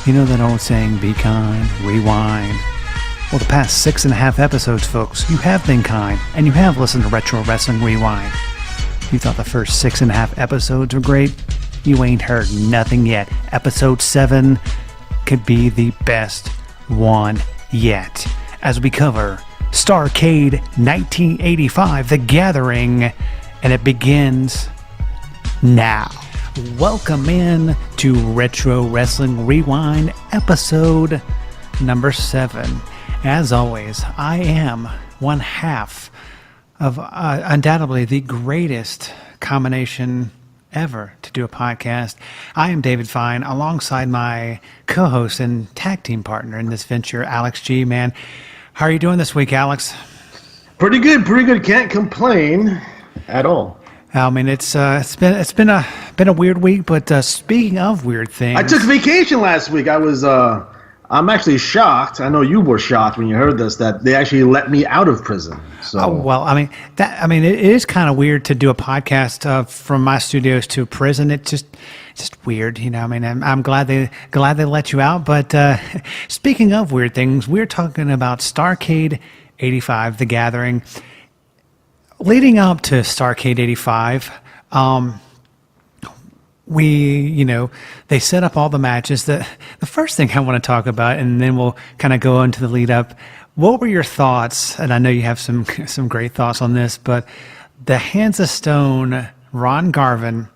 You know that old saying, be kind, rewind. Well, the past 6.5 episodes, folks, you have been kind, and you have listened to Retro Wrestling Rewind. You thought the first 6.5 episodes were great? You ain't heard nothing yet. Episode 7 could be the best one yet, as we cover Starrcade 1985, The Gathering, and it begins now. Welcome in to Retro Wrestling Rewind, episode number 7. As always, I am one half of undoubtedly the greatest combination ever to do a podcast. I am David Fine, alongside my co-host and tag team partner in this venture, Alex G. Man, how are you doing this week, Alex? Pretty good. Can't complain at all. I mean, it's been a weird week, but speaking of weird things, I took vacation last week. I'm actually shocked. I know you were shocked when you heard this, that they actually let me out of prison. So, it is kind of weird to do a podcast from my studios to a prison. It's just weird, you know. I mean, I'm glad they let you out. But speaking of weird things, we're talking about Starrcade 85, The Gathering. Leading up to Starrcade 85, they set up all the matches. The first thing I want to talk about, and then we'll kind of go into the lead up. What were your thoughts? And I know you have some great thoughts on this, but the Hands of Stone, Ron Garvin,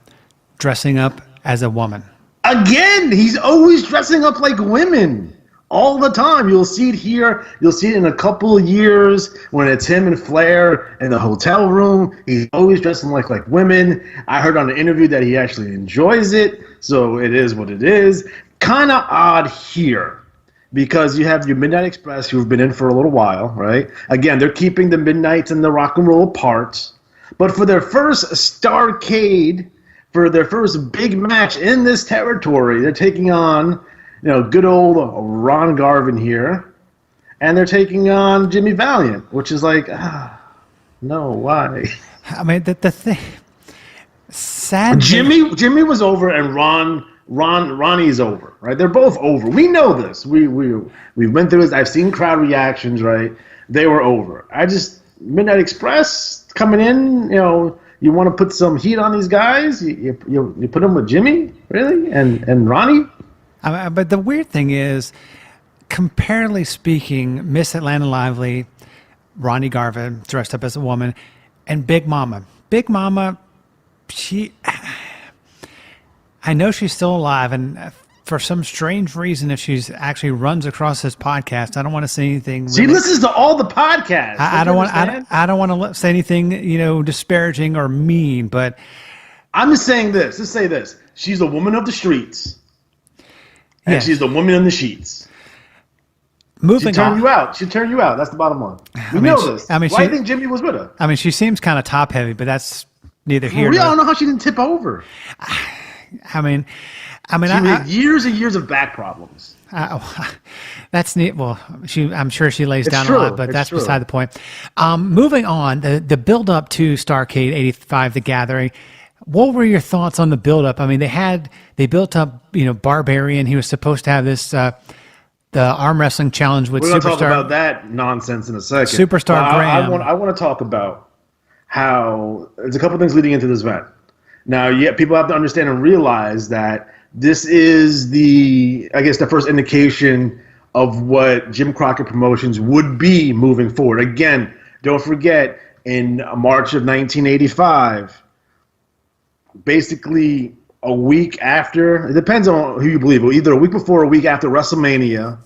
dressing up as a woman. Again, he's always dressing up like women. All the time. You'll see it here. You'll see it in a couple of years when it's him and Flair in the hotel room. He's always dressing like women. I heard on an interview that he actually enjoys it, so it is what it is. Kind of odd here because you have your Midnight Express who've been in for a little while, right? Again, they're keeping the Midnights and the Rock and Roll apart. But for their first Starrcade, for their first big match in this territory, they're taking on good old Ron Garvin here, and they're taking on Jimmy Valiant, which is like, no, why? I mean, the thing, sadly, Jimmy was over, and Ronnie's over, right? They're both over. We know this. We went through this. I've seen crowd reactions, right? They were over. Midnight Express coming in, you want to put some heat on these guys? You put them with Jimmy, really, and Ronnie. But the weird thing is, comparatively speaking, Miss Atlanta Lively, Ronnie Garvin, dressed up as a woman, and Big Mama. Big Mama, I know she's still alive, and for some strange reason, if she's actually runs across this podcast, I don't want to say anything. She listens to all the podcasts. I don't want to say anything, disparaging or mean, but I'm just saying this. Let's say this: she's a woman of the streets. And yes. She's the woman in the sheets. She'll turn you out. She'll turn you out. That's the bottom line. We know this. Why do you think Jimmy was with her? I mean, she seems kind of top heavy, but that's neither here nor there. I don't know how she didn't tip over. I mean, she had years and years of back problems. That's neat. Well, I'm sure she lays down true. A lot, but that's beside the point. Moving on, the build up to Starrcade 85, The Gathering. What were your thoughts on the build-up? I mean, they built up, Barbarian. He was supposed to have this, the arm wrestling challenge with Superstar. We're going to talk about that nonsense in a second. Superstar Graham. I want to talk about how there's a couple things leading into this event. Now, people have to understand and realize that this is the first indication of what Jim Crockett Promotions would be moving forward. Again, don't forget, in March of 1985, basically a week after, it depends on who you believe, but either a week before or a week after WrestleMania,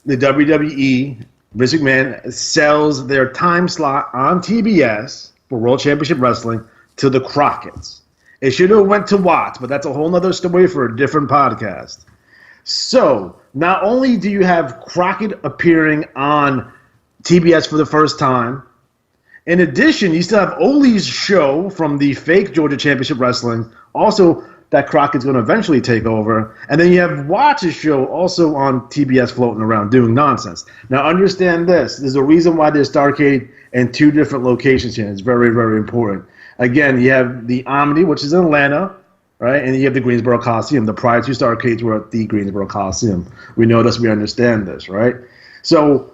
the WWE, Vince McMahon, sells their time slot on TBS for World Championship Wrestling to the Crockett's. It should have went to Watts, but that's a whole other story for a different podcast. So, not only do you have Crockett appearing on TBS for the first time, in addition, you still have Ole's show from the fake Georgia Championship Wrestling, also that Crockett's going to eventually take over. And then you have Watts' show also on TBS floating around doing nonsense. Now, understand this. There's a reason why there's Starrcade in 2 different locations here. It's very, very important. Again, you have the Omni, which is in Atlanta, right? And you have the Greensboro Coliseum. The prior two Starrcades were at the Greensboro Coliseum. We know this. We understand this, right? So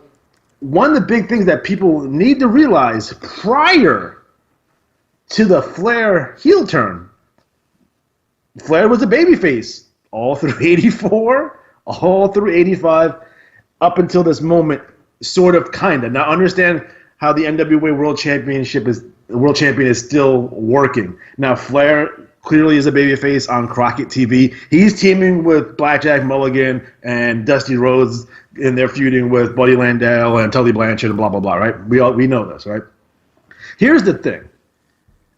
one of the big things that people need to realize prior to the Flair heel turn, Flair was a babyface all through 84, all through 85, up until this moment, sort of, kind of. Now understand how the NWA World Champion is still working. Now Flair clearly is a babyface on Crockett TV. He's teaming with Blackjack Mulligan and Dusty Rhodes, and they're feuding with Buddy Landel and Tully Blanchard and blah, blah, blah, right? We know this, right? Here's the thing.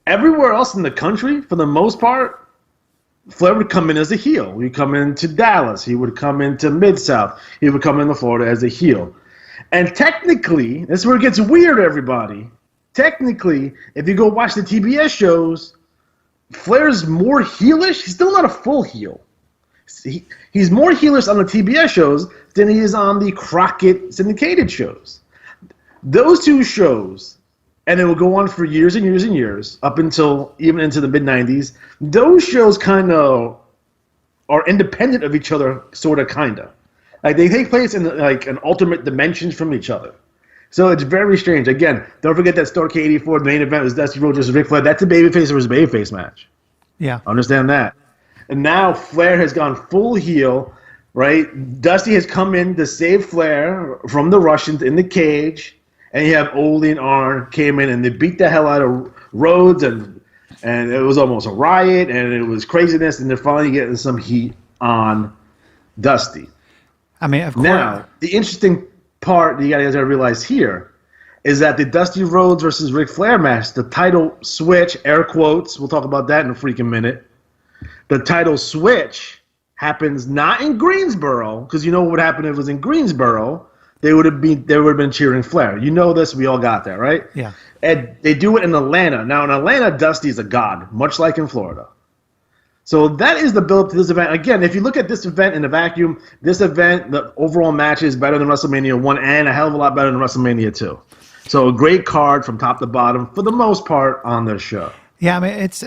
Everywhere else in the country, for the most part, Flair would come in as a heel. He'd come into Dallas. He would come into Mid-South. He would come into Florida as a heel. And technically, this is where it gets weird, everybody. Technically, if you go watch the TBS shows, Flair's more heelish. He's still not a full heel. He's more heelish on the TBS shows than he is on the Crockett syndicated shows. Those two shows, and it will go on for years and years and years, up until even into the mid-'90s, those shows kind of are independent of each other, sort of, kind of. Like, they take place in, like, an alternate dimensions from each other. So it's very strange. Again, don't forget that Starrcade 84, the main event was Dusty Rhodes versus Ric Flair. That's a babyface versus babyface match. Yeah. Understand that. And now Flair has gone full heel, right? Dusty has come in to save Flair from the Russians in the cage. And you have Ole and Arn came in and they beat the hell out of Rhodes, and it was almost a riot, and it was craziness, and they're finally getting some heat on Dusty. I mean, of course. Now, the interesting part that you guys got to realize here is that the Dusty Rhodes versus Ric Flair match, the title switch, air quotes, we'll talk about that in a freaking minute. The title switch happens not in Greensboro, because you know what would happen if it was in Greensboro. They would have been cheering Flair. You know this. We all got that, right? Yeah. And they do it in Atlanta. Now, in Atlanta, Dusty's a god, much like in Florida. So that is the build-up to this event. Again, if you look at this event in a vacuum, this event, the overall match is better than WrestleMania 1 and a hell of a lot better than WrestleMania 2. So a great card from top to bottom for the most part on this show. Yeah, I mean, it's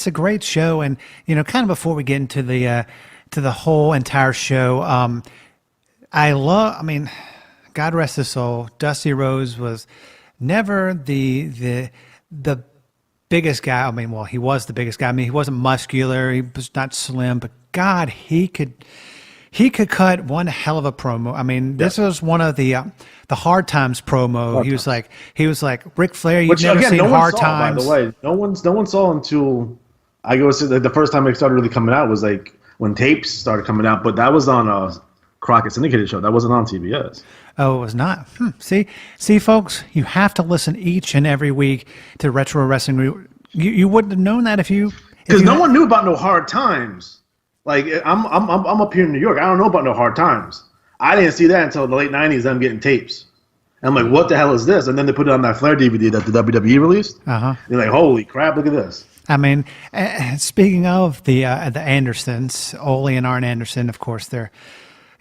a great show. And, you know, kind of before we get into the whole entire show, I mean, God rest his soul, Dusty Rhodes was never the biggest guy. I mean, well, he was the biggest guy. I mean, he wasn't muscular. He was not slim, but God, he could cut one hell of a promo. I mean, this was one of the Hard Times promo. He was like Ric Flair. You've never seen Hard Times. By the way, no one saw until I go to the first time it started really coming out was like when tapes started coming out, but that was on a Crockett syndicated show. That wasn't on TBS. Oh, it was not. See, folks, you have to listen each and every week to Retro Wrestling. You wouldn't have known that because no one knew about no Hard Times. Like I'm up here in New York. I don't know about no Hard Times. I didn't see that until the late '90s. I'm getting tapes. And I'm like, what the hell is this? And then they put it on that Flair DVD that the WWE released. They're like, holy crap! Look at this. I mean, speaking of the Andersons, Ole and Arn Anderson, of course, they're.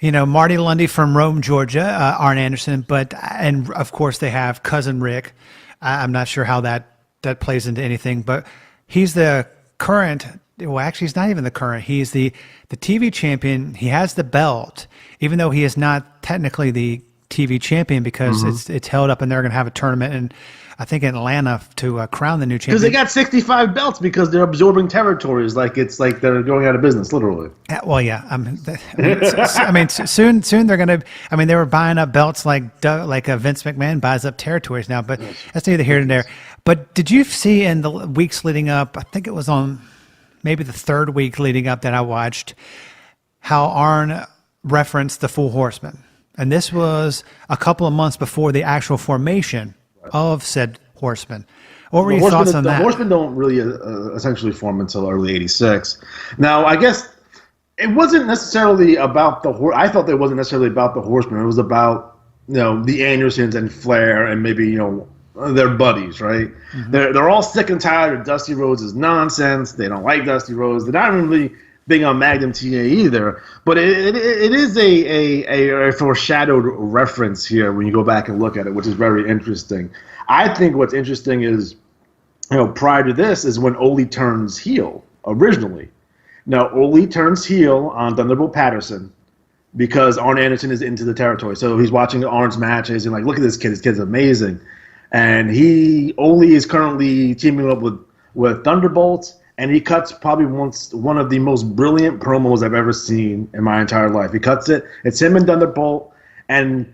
You know, Marty Lundy from Rome, Georgia, Arn Anderson, and of course they have Cousin Rick. I'm not sure how that plays into anything, but he's the current, well, actually he's not even the current. He's the TV champion. He has the belt, even though he is not technically the TV champion because it's held up and they're going to have a tournament and I think in Atlanta to crown the new champion. Because they got 65 belts because they're absorbing territories like it's like they're going out of business, literally. Well, yeah. I mean, soon they're going to. I mean, they were buying up belts like Vince McMahon buys up territories now, but that's neither here nor there. But did you see in the weeks leading up? I think it was on maybe the third week leading up that I watched how Arn referenced the Four Horsemen, and this was a couple of months before the actual formation of said Horsemen. What were your thoughts on that? The Horsemen don't really essentially form until early '86. Now, I guess it wasn't necessarily about the I thought it wasn't necessarily about the Horsemen. It was about the Andersons and Flair and maybe their buddies, right? They're all sick and tired of Dusty Rhodes' nonsense. They don't like Dusty Rhodes. They're not really big on Magnum TA either. But it is a foreshadowed reference here when you go back and look at it, which is very interesting. I think what's interesting is, prior to this is when Ole turns heel originally. Now, Ole turns heel on Thunderbolt Patterson because Arn Anderson is into the territory. So he's watching Arn's matches and like, look at this kid. This kid's amazing. And Ole is currently teaming up with Thunderbolt, and he cuts probably one of the most brilliant promos I've ever seen in my entire life. He cuts it. It's him and Thunderbolt, and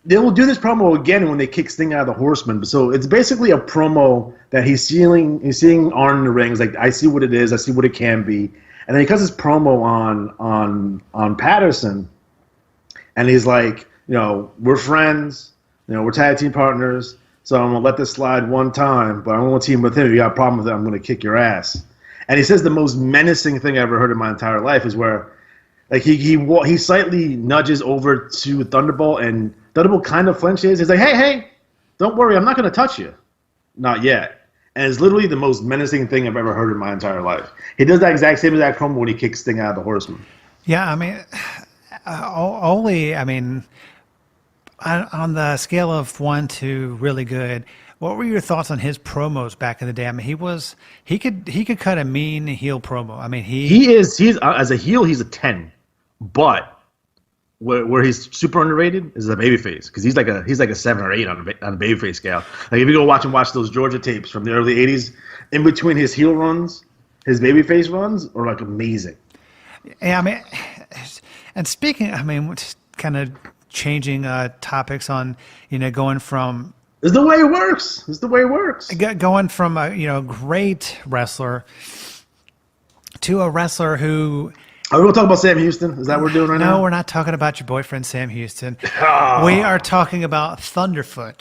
they will do this promo again when they kick Sting out of the Horsemen. So it's basically a promo that he's seeing Arn in the ring. He's like, I see what it is. I see what it can be. And then he cuts his promo on Patterson, and he's like, we're friends. We're tag team partners. So I'm going to let this slide one time, but I'm going to team with him. If you got a problem with it, I'm going to kick your ass. And he says the most menacing thing I ever heard in my entire life is where like he slightly nudges over to Thunderbolt, and Thunderbolt kind of flinches. He's like, hey, don't worry, I'm not going to touch you. Not yet. And it's literally the most menacing thing I've ever heard in my entire life. He does that exact promo when he kicks Sting out of the Horseman. Yeah, I mean, Ole, I mean, on the scale of 1 to really good, what were your thoughts on his promos back in the day? I mean, he could cut a mean heel promo. I mean, he's as a heel, he's a 10, but where he's super underrated is a babyface, because he's like a 7 or 8 on the babyface scale. Like if you go watch those Georgia tapes from the early '80s, in between his heel runs, his babyface runs are like amazing. Yeah, I mean, and speaking, I mean, just kind of changing topics on, going from. It's the way it works. It's the way it works. Going from a great wrestler to a wrestler who. Are we going to talk about Sam Houston? Is that what we're doing right now? No, we're not talking about your boyfriend Sam Houston. Oh. We are talking about Thunderfoot.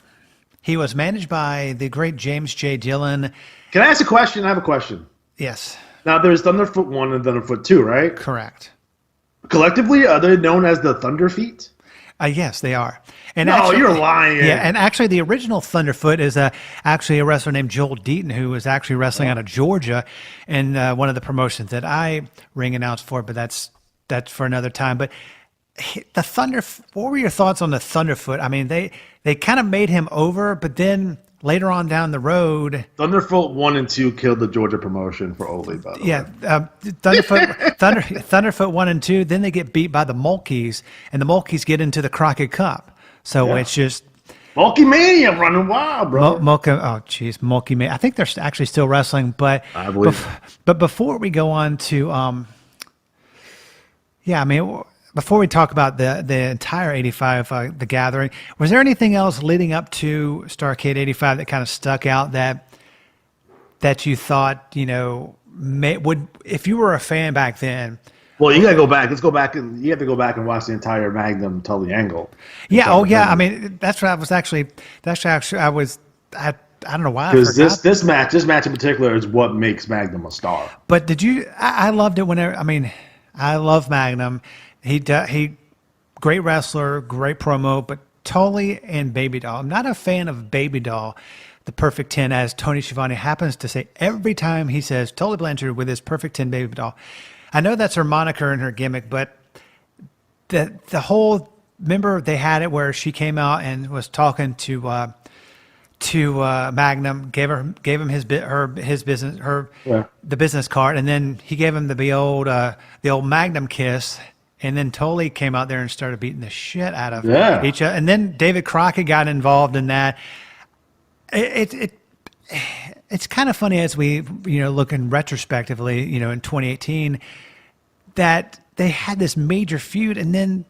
He was managed by the great James J. Dillon. Can I ask a question? I have a question. Yes. Now there's Thunderfoot 1 and Thunderfoot 2, right? Correct. Collectively, are they known as the Thunderfeet? Yes, they are. And no, actually, you're lying. Yeah, and actually the original Thunderfoot is actually a wrestler named Joel Deaton, who was actually wrestling out of Georgia in one of the promotions that I ring announced for, but that's for another time. But what were your thoughts on the Thunderfoot? I mean, they kind of made him over, but then later on down the road, Thunderfoot 1 and 2 killed the Georgia promotion for Ole, by the way. Thunderfoot 1 and 2, then they get beat by the Mulkeys, and the Mulkeys get into the Crockett Cup. So it's just Mulkey Mania running wild, bro. Mulkey Mania. I think they're actually still wrestling, but I believe. But before we go on to before we talk about the entire 85, the Gathering, was there anything else leading up to Starrcade 85 that kind of stuck out that you thought, would, if you were a fan back then? Well, you gotta go back. Let's go back, and you have to go back and watch the entire Magnum Tully angle. Yeah. Oh, yeah. I mean, that's what I was actually. I don't know why. Because this match in particular is what makes Magnum a star. But did you? I loved it whenever. I mean, I love Magnum. He great wrestler, great promo, but Tully and Baby Doll. I'm not a fan of Baby Doll, the Perfect 10, as Tony Schiavone happens to say every time he says Tully Blanchard with his Perfect 10 Baby Doll. I know that's her moniker and her gimmick, but the whole, remember they had it where she came out and was talking to Magnum, gave him his business the business card, and then he gave him the old Magnum kiss. And then Tully came out there and started beating the shit out of each other. And then David Crockett got involved in that. It's kind of funny as we looking retrospectively, in 2018, that they had this major feud, and then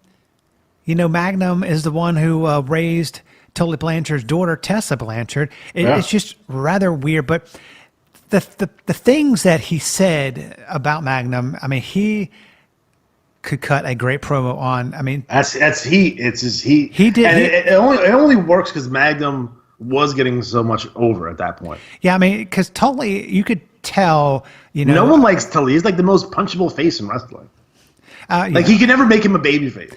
Magnum is the one who raised Tully Blanchard's daughter, Tessa Blanchard. It's just rather weird, but the things that he said about Magnum, I mean, he could cut a great promo on. I mean, that's heat. It's his heat. He did. And it only works because Magnum was getting so much over at that point. Yeah, I mean, because Tully, you could tell. No one likes Tully. He's like the most punchable face in wrestling. Like he could never make him a baby face.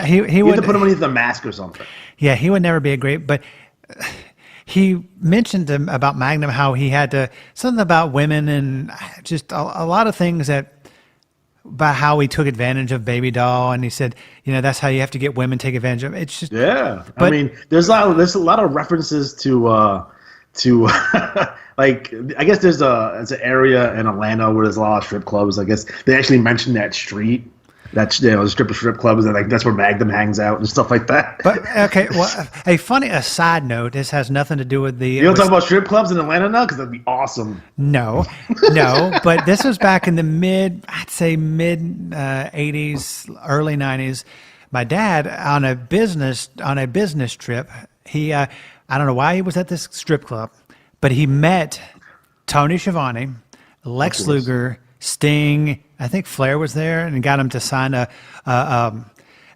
He would have to put him underneath the mask or something. Yeah, he would never be a great. But he mentioned about Magnum how he had to something about women and just a lot of things about how he took advantage of Baby Doll, and he said, that's how you have to get women to take advantage of. It's just I mean, there's a lot of references to like I guess it's an area in Atlanta where there's a lot of strip clubs. I guess they actually mentioned that street. That's the strip clubs, and like that's where Magnum hangs out and stuff like that. But okay, well, a side note. This has nothing to do with the. You don't talk about strip clubs in Atlanta now, because that'd be awesome. No. But this was back in the mid 80s, early 90s. My dad on a business trip. He I don't know why he was at this strip club, but he met Tony Schiavone, Lex Luger, Sting. I think Flair was there, and got him to sign a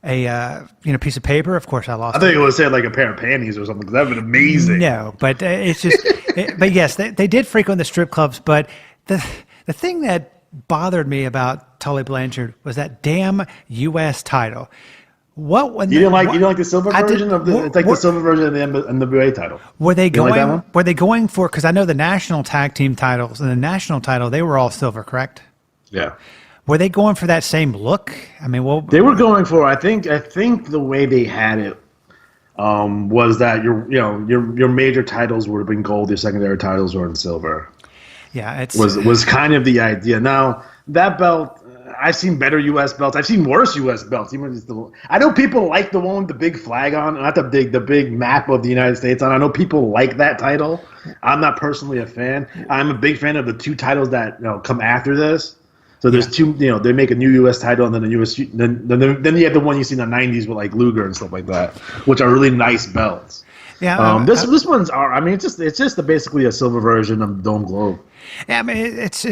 piece of paper. Of course, I lost. I think it would say like a pair of panties or something. Because that'd been amazing. No, but it's just. But yes, they did frequent the strip clubs. But the thing that bothered me about Tully Blanchard was that damn U.S. title. You didn't like the silver version of the? It's like the silver version of the NWA title. Were they going? Were they going for? Because I know the national tag team titles and the national title, they were all silver, correct? Yeah. Were they going for that same look? I mean, they were going for. I think the way they had it was that your major titles would have been gold. Your secondary titles were in silver. Yeah, was kind of the idea. Now that belt, I've seen better U.S. belts. I've seen worse U.S. belts. I know people like the one with the big flag on, not the big map of the United States on. I know people like that title. I'm not personally a fan. I'm a big fan of the two titles that come after this. So there's two, they make a new U.S. title and then a U.S. Then you have the one you see in the '90s with like Luger and stuff like that, which are really nice belts. Yeah. This one's it's just basically a silver version of Dome Globe. Yeah, I mean it's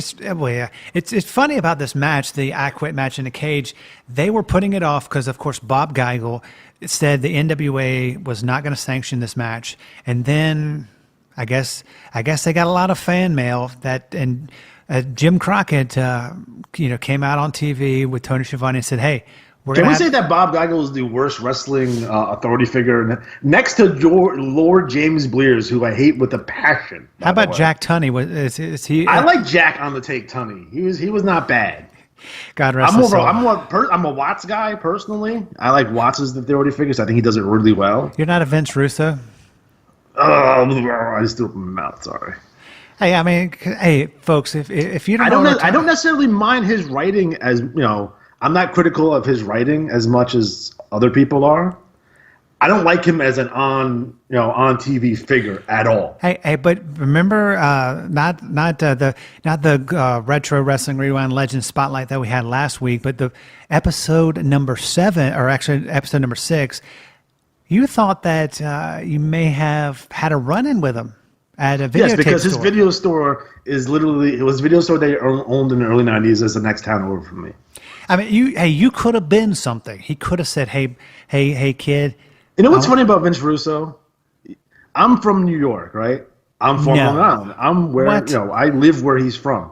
funny about this match, the I Quit match in the cage. They were putting it off because of course Bob Geigel said the NWA was not going to sanction this match, and then I guess they got a lot of fan mail and. Jim Crockett, came out on TV with Tony Schiavone and said, "Hey, can we say that Bob Geigel is the worst wrestling authority figure next to Lord James Blears, who I hate with a passion?" How about Jack Tunney? Is he? I like Jack on the take Tunney. He was not bad. God rest his soul. I'm a Watts guy personally. I like Watts as the authority figure. So I think he does it really well. You're not a Vince Russo? I just threw up my mouth. Sorry. Hey, I mean, folks, if you don't I don't necessarily mind his writing as, I'm not critical of his writing as much as other people are. I don't like him as an on TV figure at all. Hey, but remember, not the Retro Wrestling Rewind Legends Spotlight that we had last week, but the episode number 7, or actually episode number 6, you thought that you may have had a run-in with him. At a video because store. His video store is literally, it was a video store they owned in the early 90s as the next town over from me. I mean, you could have been something. He could have said, hey, kid. You know what's funny about Vince Russo? I'm from New York, right? I'm from Long Island. I'm where, I live where he's from.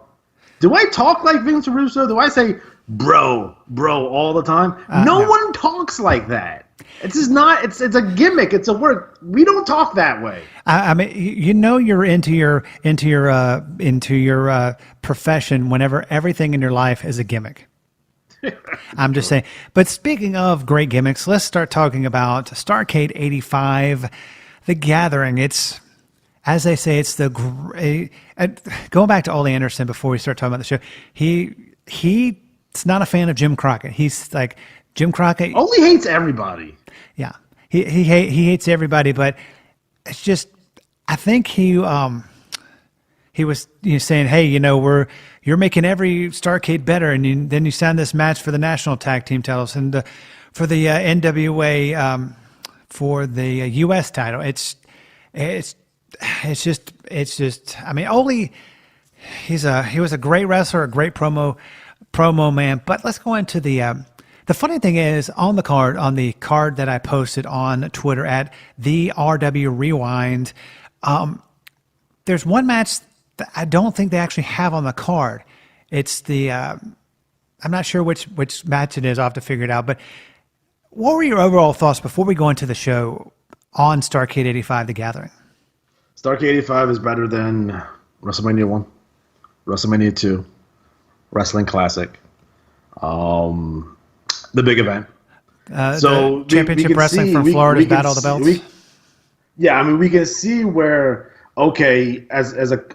Do I talk like Vince Russo? Do I say bro all the time? No one talks like that. It's just not. It's a gimmick. It's a word. We don't talk that way. I mean, you're into your profession whenever everything in your life is a gimmick. I'm just saying. But speaking of great gimmicks, let's start talking about Starrcade '85, The Gathering. It's, as they say, it's the great. Going back to Ole Anderson before we start talking about the show, he's not a fan of Jim Crockett. He's like Jim Crockett. Ole hates everybody. Yeah, he hates everybody, but it's just I think he was saying, hey, you're making every Starrcade better, and then you signed this match for the national tag team titles and for the NWA for the U.S. title. It's just I mean, Ole, he was a great wrestler, a great promo man. But let's go into the funny thing is, on the card that I posted on Twitter at the RW Rewind, there's one match that I don't think they actually have on the card. It's the I'm not sure which match it is. I'll have to figure it out. But what were your overall thoughts before we go into the show on Starrcade '85, The Gathering? Starrcade '85 is better than WrestleMania 1, WrestleMania 2, Wrestling Classic. The big event. So championship wrestling from Florida's Battle of the Belts. We can see where okay,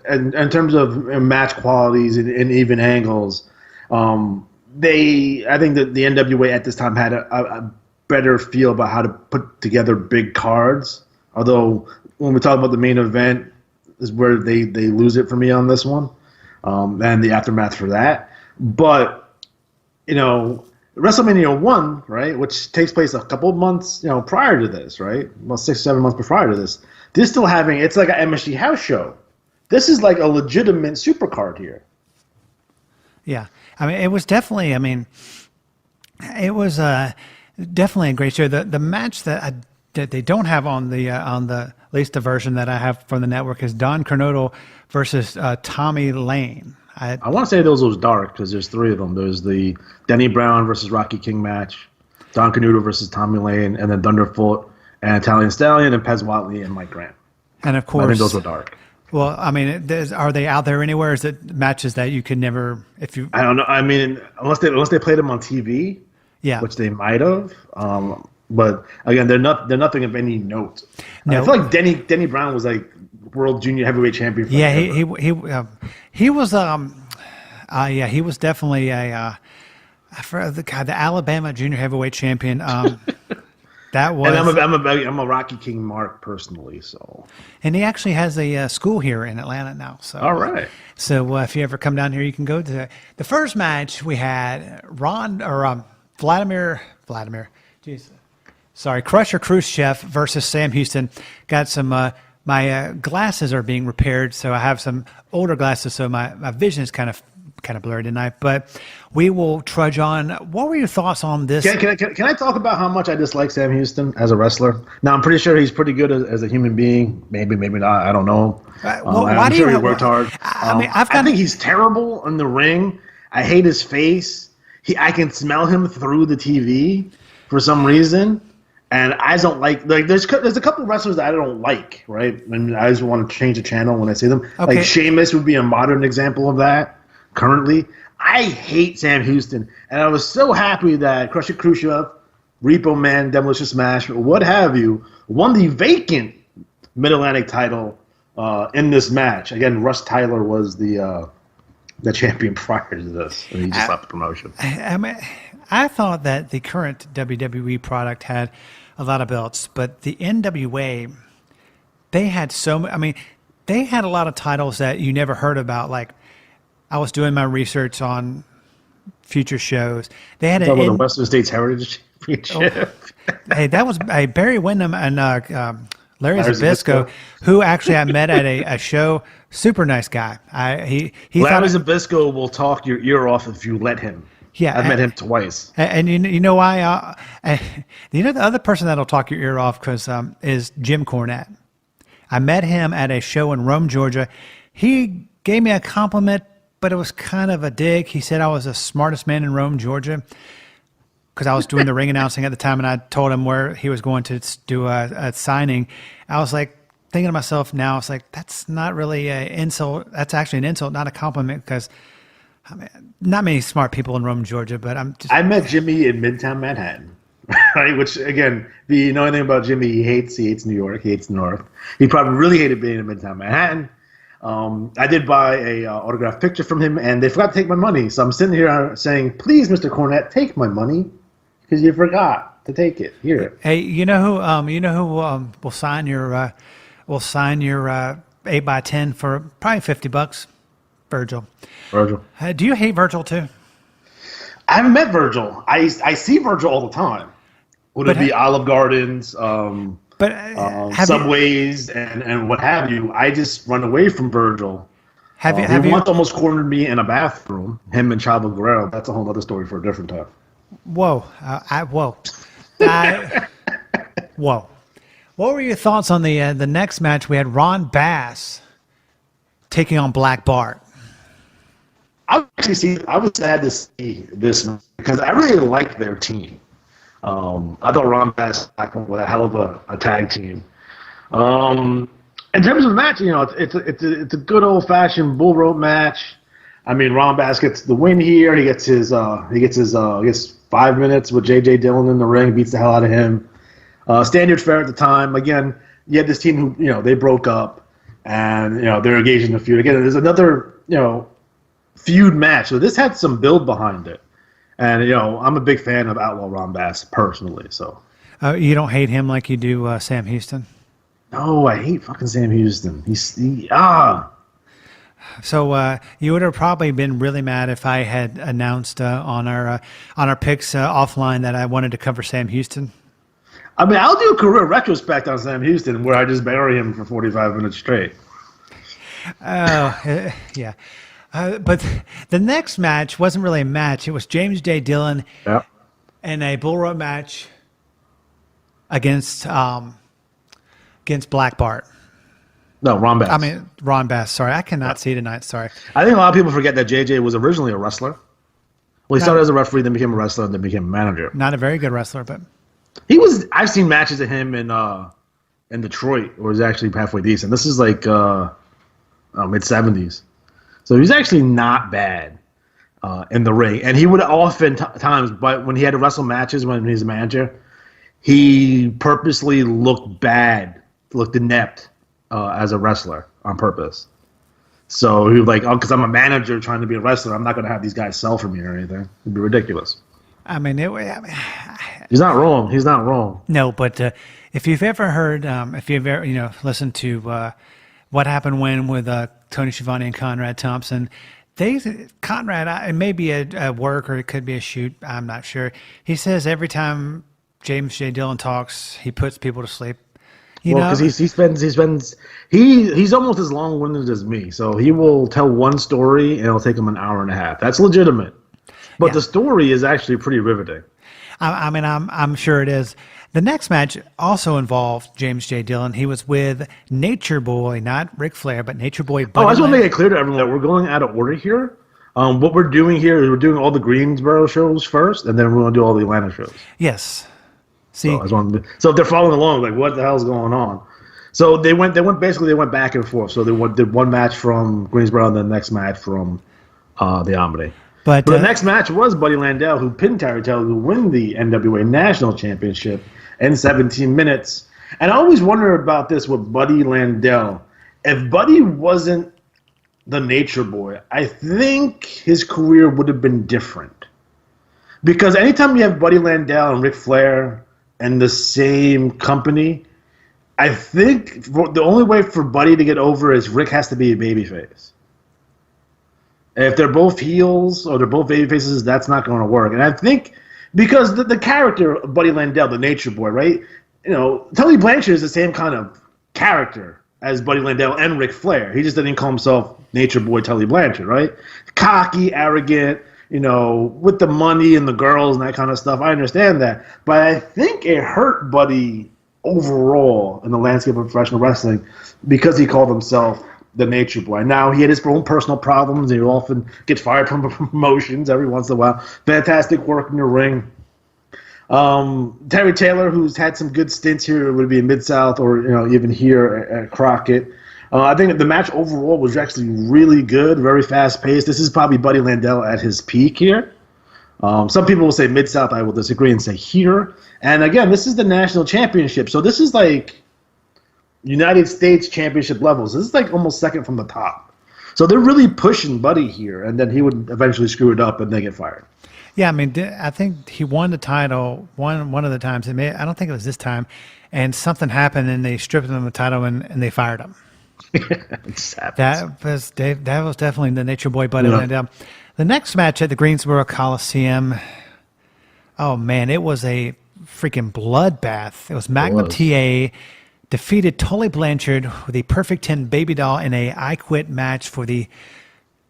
in terms of match qualities and even angles, I think that the NWA at this time had a better feel about how to put together big cards. Although when we talk about the main event is where they lose it for me on this one, and the aftermath for that. But WrestleMania 1, right, which takes place a couple of months, prior to this, right? Well, 6-7 months prior to this. They're still having, it's like an MSG house show. This is like a legitimate supercard here. Yeah. I mean, it was definitely, it was definitely a great show. The match that they don't have on the at least the version that I have from the network is Don Cornado versus Tommy Lane. I want to say those was dark because there's 3 of them. There's the Denny Brown versus Rocky King match, Don Cornado versus Tommy Lane, and then Thunderfoot and Italian Stallion and Pez Watley and Mike Grant. And of course, I think those were dark. Well, I mean, are they out there anywhere? Is it matches that you could never, if you? I don't know. I mean, unless they played them on TV, yeah, which they might have. But again, they're nothing of any note. No. I feel like Denny Brown was like world junior heavyweight champion. Yeah, he was he was definitely the Alabama junior heavyweight champion. That was. And I'm a Rocky King mark personally, so. And he actually has a school here in Atlanta now. So. All right. So if you ever come down here, you can go to the first match we had. Vladimir. Jeez. Sorry, Crusher Khrushchev versus Sam Houston. Got some. My glasses are being repaired, so I have some older glasses, so my vision is kind of blurry tonight. But we will trudge on. What were your thoughts on this? Can I talk about how much I dislike Sam Houston as a wrestler? Now I'm pretty sure he's pretty good as a human being. Maybe not. I don't know. I'm sure he worked hard. I think he's terrible in the ring. I hate his face. I can smell him through the TV for some reason. And I don't like there's a couple of wrestlers that I don't like, right? And I just want to change the channel when I see them. Okay. Like Sheamus would be a modern example of that currently. I hate Sam Houston, and I was so happy that Crusher Khrushchev, Repo Man, Demolition Smash, what have you, won the vacant Mid-Atlantic title in this match. Again, Russ Tyler was the champion prior to this, and he just left the promotion. I thought that the current WWE product had a lot of belts, but the NWA, they had they had a lot of titles that you never heard about. Like, I was doing my research on future shows. They had the Western States Heritage Championship. Hey, that was Barry Windham and Larry Zbyszko, who actually I met at a show. Super nice guy. Larry Zbyszko will talk your ear off if you let him. Yeah, I've met him twice. And you know why? The other person that'll talk your ear off is Jim Cornette. I met him at a show in Rome, Georgia. He gave me a compliment, but it was kind of a dig. He said I was the smartest man in Rome, Georgia, because I was doing the ring announcing at the time, and I told him where he was going to do a signing. I was like thinking to myself now, it's like, that's not really an insult. That's actually an insult, not a compliment, because not many smart people in Rome, Georgia, but I met Jimmy in Midtown Manhattan, right? Which, again, you know anything about Jimmy, he hates New York, he hates the North. He probably really hated being in Midtown Manhattan. I did buy a autographed picture from him, and they forgot to take my money. So I'm sitting here saying, please, Mr. Cornette, take my money, because you forgot to take it. Here. Hey, you know who will sign your 8x10 for probably $50? Virgil. Do you hate Virgil too? I haven't met Virgil. I see Virgil all the time. Would it be Olive Gardens, Subways, and what have you? I just run away from Virgil. He once almost cornered me in a bathroom. Him and Chavo Guerrero. That's a whole other story for a different time. Whoa! Whoa! What were your thoughts on the next match? We had Ron Bass taking on Black Bart. I was sad to see this because I really liked their team. I thought Ron Bass was a hell of a tag team. In terms of the match, it's a good old fashioned bull rope match. I mean, Ron Bass gets the win here. He gets his 5 minutes with J.J. Dillon in the ring, beats the hell out of him. Standard fare at the time. Again, you had this team who they broke up. and they're engaged in a feud again. There's another feud match, so this had some build behind it, and I'm a big fan of Outlaw Ron Bass personally. So you don't hate him like you do Sam Houston? No, I hate fucking Sam Houston. So you would have probably been really mad if I had announced on our picks offline that I wanted to cover Sam Houston. I mean, I'll do a career retrospect on Sam Houston where I just bury him for 45 minutes straight. Oh, yeah. But the next match wasn't really a match. It was James J. Dillon in a bull rope match against Black Bart. No, Ron Bass. I mean, Ron Bass. Sorry, I cannot see tonight. Sorry. I think a lot of people forget that JJ was originally a wrestler. Well, he started as a referee, then became a wrestler, and then became a manager. Not a very good wrestler, but I've seen matches of him in Detroit, where he's actually halfway decent. This is like mid-70s, so he's actually not bad in the ring. And he would oftentimes, but when he had to wrestle matches when he was a manager, he purposely looked inept. As a wrestler on purpose. So he was like, because I'm a manager trying to be a wrestler, I'm not going to have these guys sell for me or anything. It'd be ridiculous. He's not wrong. He's not wrong. No, but if you've ever heard, if you've ever, listened to What Happened When with Tony Schiavone and Conrad Thompson, Conrad, it may be a work or it could be a shoot, I'm not sure. He says every time James J. Dillon talks, he puts people to sleep. Because he's almost as long-winded as me, so he will tell one story and it'll take him an hour and a half. That's legitimate, but the story is actually pretty riveting. I'm sure it is. The next match also involved James J. Dillon. He was with Nature Boy, not Ric Flair, but Nature Boy. I just want to make it clear to everyone that we're going out of order here. What we're doing here is we're doing all the Greensboro shows first, and then we're going to do all the Atlanta shows. Yes. See, so if they're following along, like, what the hell's going on? So they went back and forth. So they did one match from Greensboro and the next match from the Omni. But the next match was Buddy Landel, who pinned Terry Taylor to win the NWA National Championship in 17 minutes. And I always wonder about this with Buddy Landel. If Buddy wasn't the Nature Boy, I think his career would have been different. Because anytime you have Buddy Landel and Ric Flair and the same company, I think the only way for Buddy to get over is Rick has to be a babyface. If they're both heels or they're both babyfaces, that's not going to work. And I think because the character of Buddy Landel, the Nature Boy, right? Tully Blanchard is the same kind of character as Buddy Landel and Ric Flair. He just didn't call himself Nature Boy Tully Blanchard, right? Cocky, arrogant, with the money and the girls and that kind of stuff. I understand that. But I think it hurt Buddy overall in the landscape of professional wrestling because he called himself the Nature Boy. Now, he had his own personal problems. He often gets fired from promotions every once in a while. Fantastic work in the ring. Terry Taylor, who's had some good stints here, would be in Mid-South or even here at Crockett. I think the match overall was actually really good, very fast-paced. This is probably Buddy Landel at his peak here. Some people will say Mid-South. I will disagree and say here. And again, this is the national championship, so this is like United States championship levels. This is like almost second from the top. So they're really pushing Buddy here, and then he would eventually screw it up and then get fired. Yeah, I think he won the title one of the times. I don't think it was this time, and something happened, and they stripped him of the title, and they fired him. That was definitely the Nature Boy Buddy Landel. The next match at the Greensboro Coliseum, oh man, it was a freaking bloodbath. It was Magnum TA defeated Tully Blanchard with a Perfect 10 Baby Doll in a I Quit match for the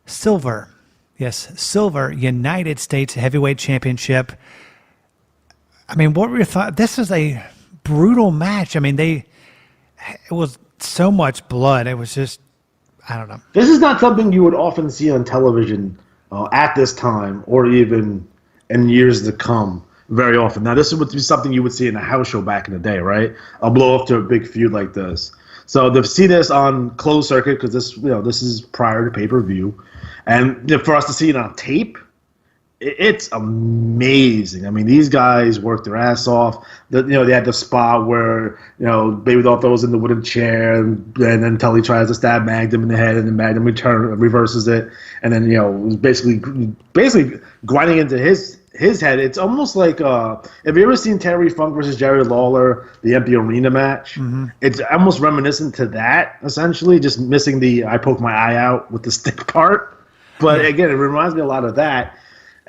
Silver United States Heavyweight Championship. What were your thoughts? This was a brutal match. It was so much blood. It was just, I don't know. This is not something you would often see on television at this time or even in years to come very often. Now, this would be something you would see in a house show back in the day, right? A blow up to a big feud like this. So to see this on closed circuit, because this is prior to pay-per-view, and for us to see it on tape, it's amazing. I mean, these guys work their ass off. They had the spot where Baby Doll throws in the wooden chair, and then Tully tries to stab Magnum in the head, and then Magnum reverses it, and then was basically grinding into his head. It's almost like have you ever seen Terry Funk versus Jerry Lawler, the empty arena match? Mm-hmm. It's almost reminiscent to that, essentially, just missing the I poke my eye out with the stick part. But again, it reminds me a lot of that.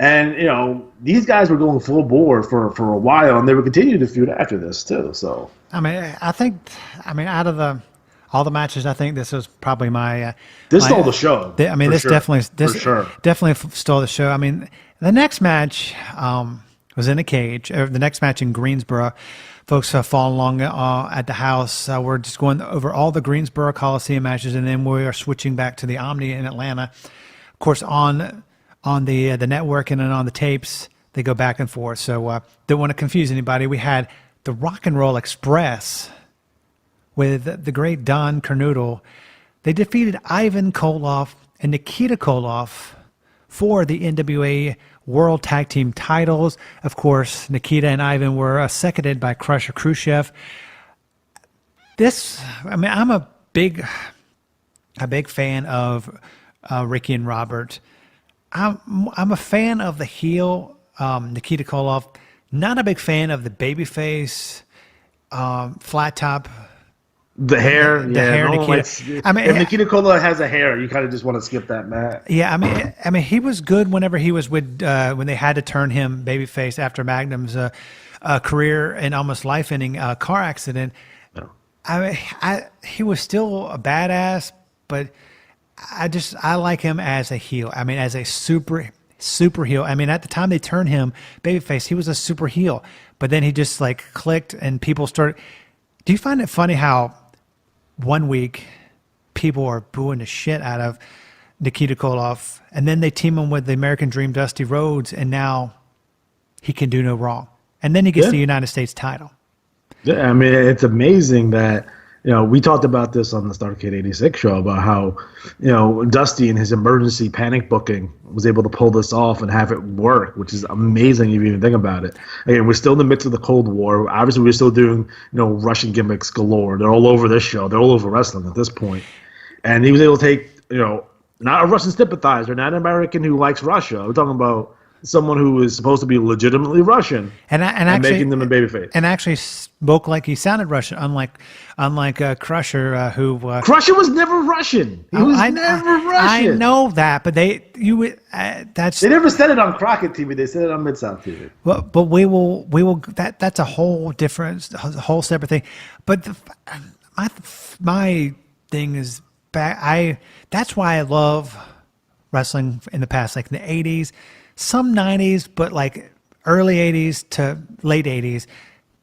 And, these guys were going full bore for a while, and they would continue to feud after this, too. So, out of all the matches, I think this was probably my... this stole the show. Definitely stole the show. I mean, the next match was in a cage. The next match in Greensboro. Folks follow along at the house. We're just going over all the Greensboro Coliseum matches, and then we are switching back to the Omni in Atlanta. Of course, on the network and then on the tapes, they go back and forth. So don't want to confuse anybody. We had the Rock and Roll Express with the great Don Kernoodle. They defeated Ivan Koloff and Nikita Koloff for the NWA World Tag Team titles. Of course, Nikita and Ivan were seconded by Crusher Khrushchev. I'm a big fan of Ricky and Robert. I'm a fan of the heel, Nikita Koloff. Not a big fan of the babyface, flat top. The hair, Nikita. If Nikita Koloff has a hair, you kind of just want to skip that match. Yeah, he was good whenever he was with when they had to turn him babyface after Magnum's career and almost life-ending car accident. No. He was still a badass, but I like him as a heel. As a super heel. At the time they turned him babyface, he was a super heel. But then he just clicked, and people started. Do you find it funny how 1 week people are booing the shit out of Nikita Koloff, and then they team him with the American Dream Dusty Rhodes, and now he can do no wrong, and then he gets the United States title. Yeah, it's amazing that. We talked about this on the Starrcade 86 show about how, Dusty in his emergency panic booking was able to pull this off and have it work, which is amazing if you even think about it. Again, we're still in the midst of the Cold War. Obviously, we're still doing, Russian gimmicks galore. They're all over this show. They're all over wrestling at this point. And he was able to take, not a Russian sympathizer, not an American who likes Russia. We're talking about someone who is supposed to be legitimately Russian and actually, making them a babyface. And actually spoke like he sounded Russian, unlike Crusher, who... Crusher was never Russian. He was never Russian. I know that, but they never said it on Crockett TV. They said it on Mid-South TV. Well, but we will. That's a whole separate thing. But my thing is back. That's why I love wrestling in the past, like in the 80s. Some 90s, but early 80s to late 80s,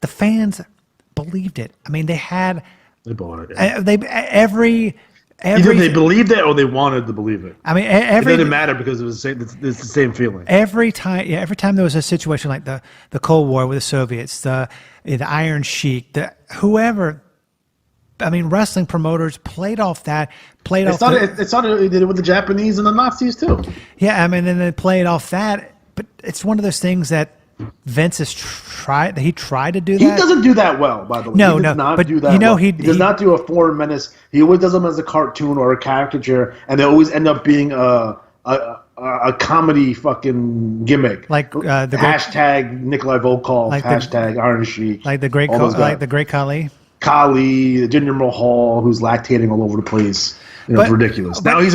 the fans believed it. They bought it. Every either they believed it or they wanted to believe it. It didn't matter because it was it's the same feeling. Every time there was a situation like the Cold War with the Soviets, the Iron Sheik, whoever. Wrestling promoters played off that. It started with the Japanese and the Nazis too. Yeah, and they played off that. But it's one of those things that Vince has tried. He tried to do that. He doesn't do that well, by the way. No, he does not but do that well. He does not do a foreign menace. He always does them as a cartoon or a caricature, and they always end up being a comedy fucking gimmick. Like the hashtag Nikolai Volkov, hashtag Iron Sheik, like the great Khali. Khali, Jinder Mahal, who's lactating all over the place. It's ridiculous. Now you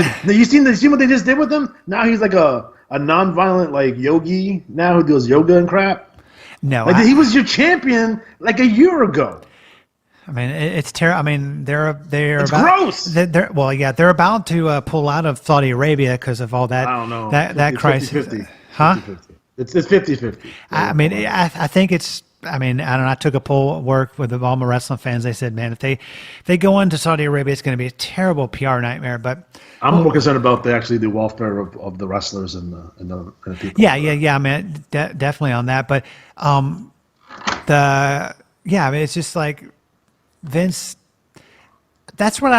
see what they just did with him? Now he's like a non-violent yogi now who does yoga and crap. No, he was your champion a year ago. It's terrible. It's gross. They're about to pull out of Saudi Arabia because of all that. I don't know. That crisis. 50-50. Huh? 50-50. It's 50-50. I think it's. I don't know. I took a poll at work with all my wrestling fans. They said, "Man, if they go into Saudi Arabia, it's going to be a terrible PR nightmare." But I'm more concerned about the welfare of the wrestlers and the people. Yeah. Definitely on that. But it's just like Vince. That's what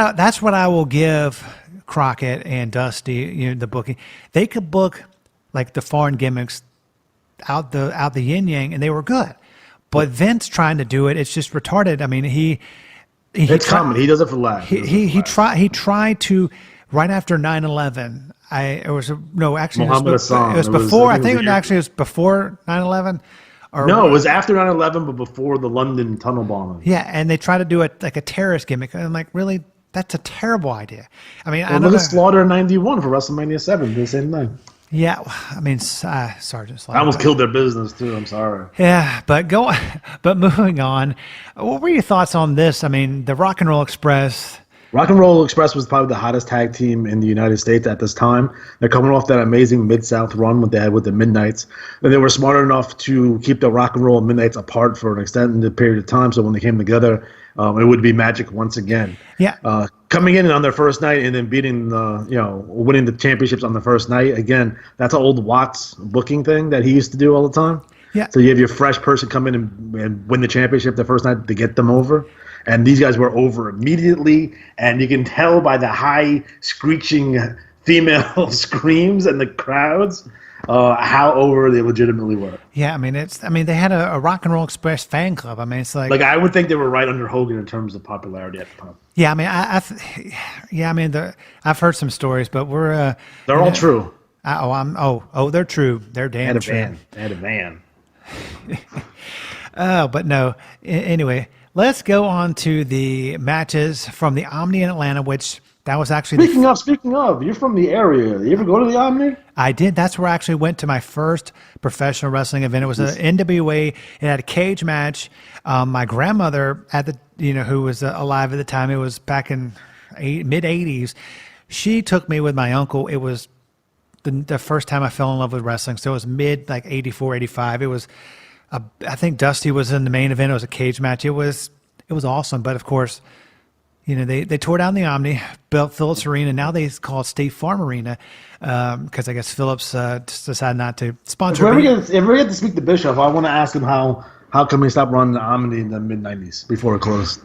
I will give Crockett and Dusty. The booking. They could book the foreign gimmicks out the yin yang, and they were good. But Vince trying to do it, it's just retarded. I mean, it's common. He does it for laughs. He tried to right after 9/11. It was before. I think it was before 9/11. No, it was after 9/11, but before the London tunnel bombing. Yeah, and they tried to do it like a terrorist gimmick. And I'm like, really? That's a terrible idea. I mean, I know look at Slaughter in '91 for WrestleMania 7. The same thing. Yeah, I mean, Sergeant Slaughter. I almost killed their business too. I'm sorry. Yeah, but moving on. What were your thoughts on this? I mean, the Rock and Roll Express. Rock and Roll Express was probably the hottest tag team in the United States at this time. They're coming off that amazing Mid-South run that they had with the Midnights. And they were smart enough to keep the Rock and Roll and Midnights apart for an extended period of time. So when they came together, it would be magic once again. Yeah. Coming in on their first night and then winning the championships on the first night. Again, that's an old Watts booking thing that he used to do all the time. Yeah. So you have your fresh person come in and win the championship the first night to get them over. And these guys were over immediately, and you can tell by the high screeching female screams and the crowds how over they legitimately were. Yeah, I mean they had a Rock and Roll Express fan club. I mean, it's like I would think they were right under Hogan in terms of popularity at the time. Yeah, I mean I've heard some stories, but they're all true. They're true. They're damn true. They had a van. Oh, but no. Anyway. Let's go on to the matches from the Omni in Atlanta, which that was actually... Speaking of, you're from the area. You ever go to the Omni? I did. That's where I actually went to my first professional wrestling event. It was an NWA. It had a cage match. My grandmother, who was alive at the time, it was back in mid-'80s, she took me with my uncle. It was the first time I fell in love with wrestling, so it was '84, '85. It was... I think Dusty was in the main event. It was a cage match. It was awesome. But of course, they tore down the Omni, built Phillips Arena. Now they call it State Farm Arena because I guess Phillips just decided not to sponsor. If we ever get to speak to Bischoff, I want to ask him how come he stopped running the Omni in the mid '90s before it closed?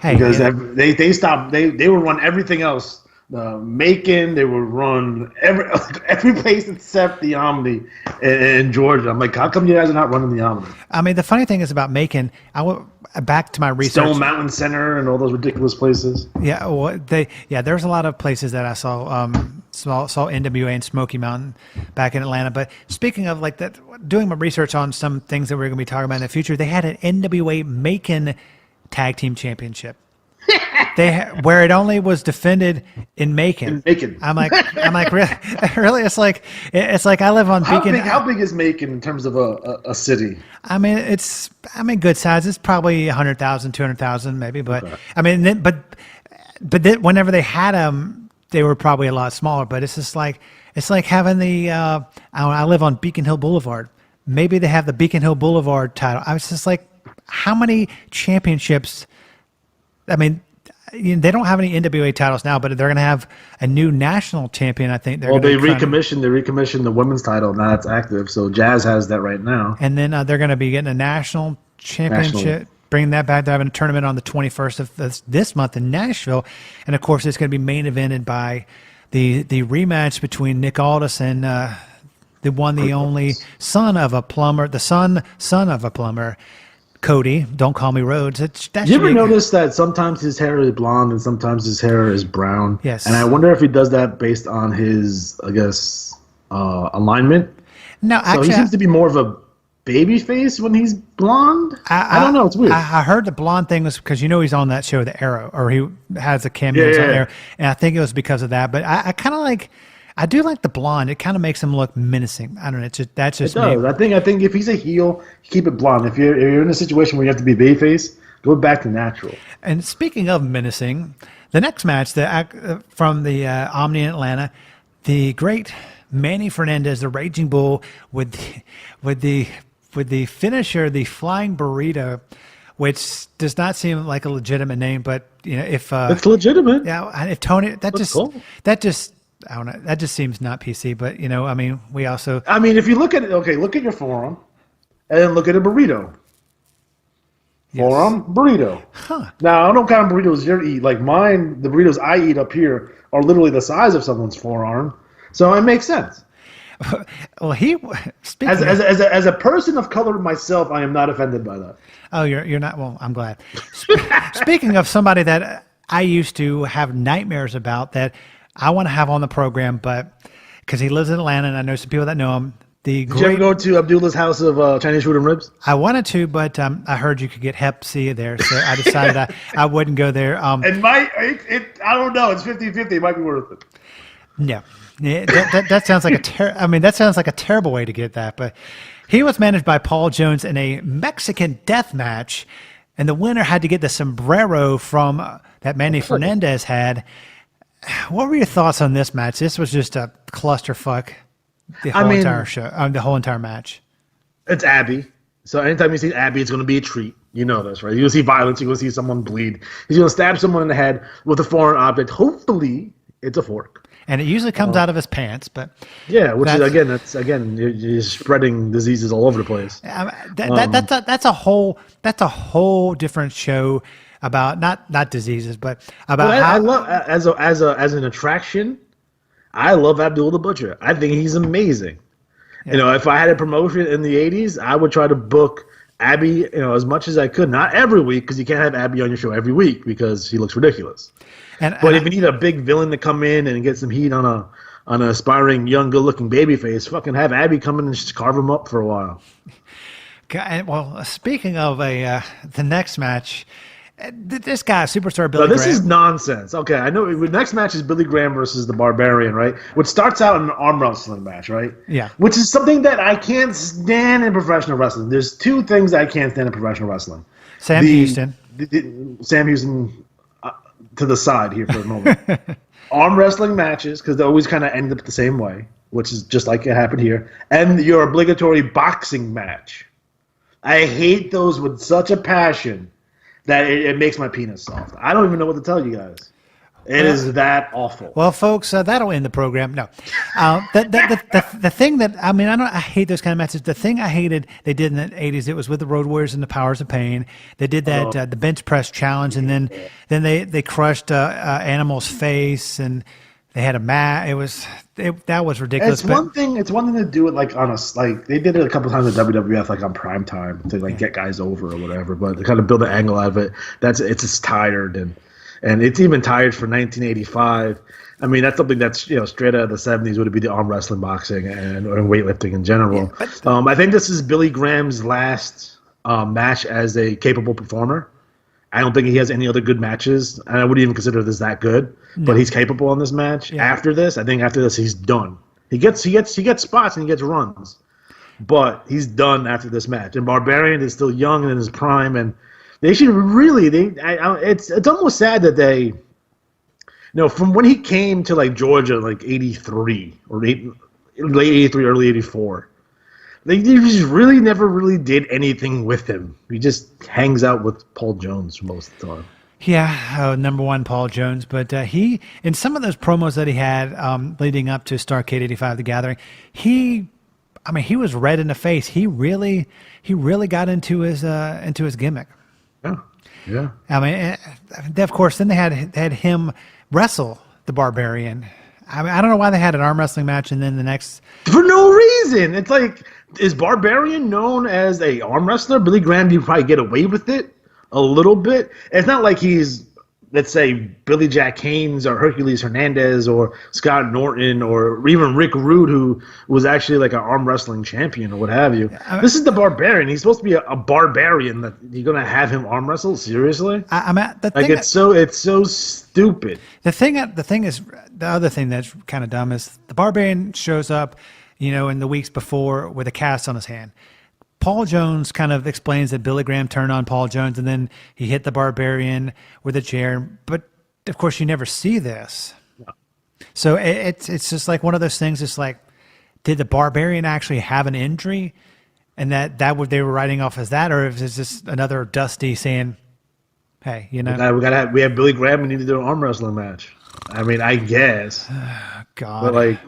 Hey, because they stopped. They would run everything else. Macon, they would run every place except the Omni in Georgia. I'm like, how come you guys are not running the Omni? I mean, the funny thing is about Macon, I went back to my research. Stone Mountain Center and all those ridiculous places. Yeah, there's a lot of places that I saw saw NWA and Smoky Mountain back in Atlanta. But speaking of like that, doing my research on some things that we're going to be talking about in the future, they had an NWA Macon Tag Team Championship. Where it only was defended in Macon. I'm like, really? It's like I live on Beacon. How big is Macon in terms of a city? I mean, it's good size. It's probably 100,000, 200,000 maybe. But okay. I mean, but then whenever they had them, they were probably a lot smaller. But it's just like having the. I live on Beacon Hill Boulevard. Maybe they have the Beacon Hill Boulevard title. I was just like, how many championships? I mean, they don't have any NWA titles now, but they're going to have a new national champion. I think they recommissioned the women's title. Now it's active, so Jazz has that right now. And then they're going to be getting a national championship, bringing that back. They're having a tournament on the 21st of this month in Nashville, and of course, it's going to be main evented by the rematch between Nick Aldis and the only son of a plumber, son of a plumber. Cody, don't call me Rhodes. You ever notice that sometimes his hair is blonde and sometimes his hair is brown? Yes. And I wonder if he does that based on his, I guess, alignment. No, actually, so he seems to be more of a baby face when he's blonde. I don't know. It's weird. I heard the blonde thing was because he's on that show, The Arrow, or he has a cameo on there, and I think it was because of that. But I kind of like. I do like the blonde. It kind of makes him look menacing. I don't know. That's just me. I think if he's a heel, keep it blonde. If you're in a situation where you have to be babyface, go back to natural. And speaking of menacing, the next match from the Omni in Atlanta, the great Manny Fernandez, the Raging Bull, with the finisher, the Flying Burrito, which does not seem like a legitimate name, but if it's legitimate. Yeah, if Tony, cool. I don't know. That just seems not PC, but I mean, we also. I mean, if you look at it, look at your forearm, and then look at a burrito. Yes. Forearm burrito. Huh. Now I don't know what kind of burritos you eat. Like mine, the burritos I eat up here are literally the size of someone's forearm, so it makes sense. Well, he speaking as a person of color myself, I am not offended by that. Oh, you're not. Well, I'm glad. Speaking of somebody that I used to have nightmares about that I want to have on the program, but because he lives in Atlanta and I know some people that know him. Did you ever go to Abdullah's house of Chinese food and ribs? I wanted to, but I heard you could get Hep C there, so I decided I wouldn't go there. I don't know. It's 50-50. It might be worth it. No. Yeah, that sounds like that sounds like a terrible way to get that. But he was managed by Paul Jones in a Mexican death match, and the winner had to get the sombrero from that Manny Fernandez had. What were your thoughts on this match? This was just a clusterfuck. The whole entire match. It's Abby. So anytime you see Abby, it's going to be a treat. You know this, right? You're going to see violence. You're going to see someone bleed. He's going to stab someone in the head with a foreign object. Hopefully, it's a fork. And it usually comes out of his pants, but yeah, that's you're spreading diseases all over the place. That's a whole different show about not diseases, but about how I love as an attraction. I love Abdullah the Butcher. I think he's amazing. Yeah. You know, if I had a promotion in the 80s, I would try to book Abby, as much as I could. Not every week, because you can't have Abby on your show every week because he looks ridiculous. But if you need a big villain to come in and get some heat on an aspiring, young, good-looking babyface, fucking have Abby come in and just carve him up for a while. Well, speaking of the next match, this guy, Superstar Billy Graham. This is nonsense. Okay, I know the next match is Billy Graham versus the Barbarian, right? Which starts out in an arm wrestling match, right? Yeah. Which is something that I can't stand in professional wrestling. There's two things I can't stand in professional wrestling. Sam Houston, to the side here for a moment. Arm wrestling matches, because they always kind of end up the same way, which is just like it happened here. And your obligatory boxing match. I hate those with such a passion that it makes my penis soft. I don't even know what to tell you guys. It is that awful. Well, folks, that'll end the program. No, the thing that I hate those kind of matches. The thing I hated they did in the '80s. It was with the Road Warriors and the Powers of Pain. They did that the bench press challenge, and then they crushed Animal's face, and they had a mat. That was ridiculous. It's one thing to do it like on a they did it a couple times at WWF like on prime time to get guys over or whatever, but to kind of build an angle out of it. It's just tired and it's even tired for 1985. I mean, that's something that's straight out of the 70s would be the arm wrestling, boxing, and weightlifting in general. Yeah, I think this is Billy Graham's last match as a capable performer. I don't think he has any other good matches, and I wouldn't even consider this that good. No. But he's capable in this match. Yeah. After this, he's done. He gets spots and he gets runs, but he's done after this match. And Barbarian is still young and in his prime, and they should really. It's almost sad that they, from when he came to Georgia '83 or late '83, early '84. They just really never really did anything with him. He just hangs out with Paul Jones most of the time. Yeah, number one, Paul Jones. But he, in some of those promos that he had leading up to Starrcade '85, The Gathering, he was red in the face. He really got into his gimmick. Yeah. Of course, then they had him wrestle the Barbarian. I don't know why they had an arm wrestling match and then the next for no reason. It's is Barbarian known as a arm wrestler? Billy Graham, you probably get away with it a little bit. It's not like he's, let's say, Billy Jack Haynes or Hercules Hernandez or Scott Norton or even Rick Rude, who was actually an arm wrestling champion or what have you. This is the Barbarian. He's supposed to be a barbarian. That you're gonna have him arm wrestle? Seriously? It's so stupid. The other thing that's kind of dumb is the Barbarian shows up, in the weeks before with a cast on his hand. Paul Jones kind of explains that Billy Graham turned on Paul Jones and then he hit the Barbarian with a chair. But of course, you never see this. No. So it's just like one of those things. It's like, did the Barbarian actually have an injury, and they were writing off as that, or is this just another Dusty saying, "Hey, we have Billy Graham. We need to do an arm wrestling match." I guess. God. But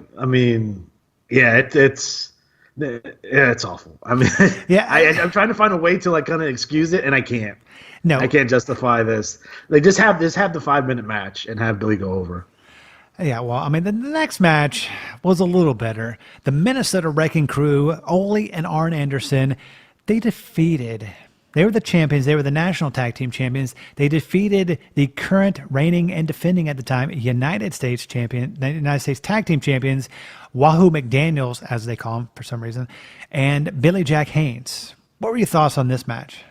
yeah, it's awful. Yeah, I'm trying to find a way to kind of excuse it, and I can't. No, I can't justify this. Just have the 5-minute match and have Billy go over. Yeah, well, I mean, the next match was a little better. The Minnesota Wrecking Crew, Ole and Arn Anderson, they were the champions. They were the national tag team champions. They defeated the current reigning and defending at the time United States tag team champions, Wahoo McDaniels, as they call him for some reason, and Billy Jack Haynes. What were your thoughts on this match?